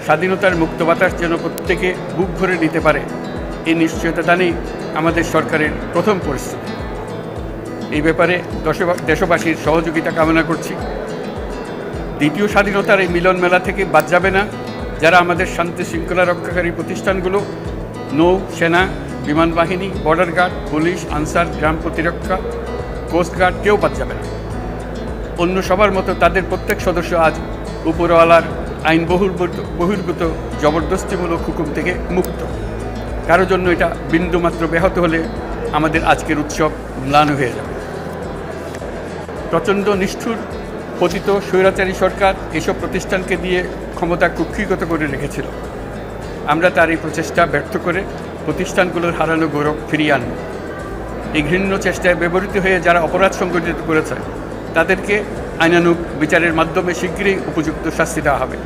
স্বাধীনতার মুক্ত বাতাস যেন প্রত্যেকে বুক ভরে নিতে পারে, এই নিশ্চয়তা দানেই আমাদের সরকারের প্রথম পরিস্থিতি। এই ব্যাপারে দেশবাসীর সহযোগিতা কামনা করছি। দ্বিতীয় স্বাধীনতার এই মিলন মেলা থেকে বাদ যাবে না যারা আমাদের শান্তি শৃঙ্খলা রক্ষাকারী প্রতিষ্ঠানগুলো, নৌ, সেনা, বিমান বাহিনী, বর্ডার গার্ড, পুলিশ, আনসার, গ্রাম প্রতিরক্ষা, কোস্টগার্ড, কেউ বাদ যাবে না। অন্য সবার মতো তাদের প্রত্যেক সদস্য আজ উপরওয়ালার আইন বহির্ভূত জবরদস্তিমূলক হুকুম থেকে মুক্ত। কারোর জন্য এটা বিন্দুমাত্র ব্যাহত হলে আমাদের আজকের উৎসব ম্লান হয়ে যাবে। প্রচণ্ড নিষ্ঠুর পতিত স্বৈরাচারী সরকার এসব প্রতিষ্ঠানকে দিয়ে ক্ষমতা কুক্ষিগত করে রেখেছিল। আমরা তার এই প্রচেষ্টা ব্যর্থ করে প্রতিষ্ঠানগুলোর হারানো গৌরব ফিরিয়ে আনব। এই ঘৃণ্য চেষ্টায় ব্যবহৃত হয়ে যারা অপরাধ সংগঠিত করেছে তাদেরকে আইনানুগ বিচারের মাধ্যমে শীঘ্রই উপযুক্ত শাস্তি দেওয়া হবে।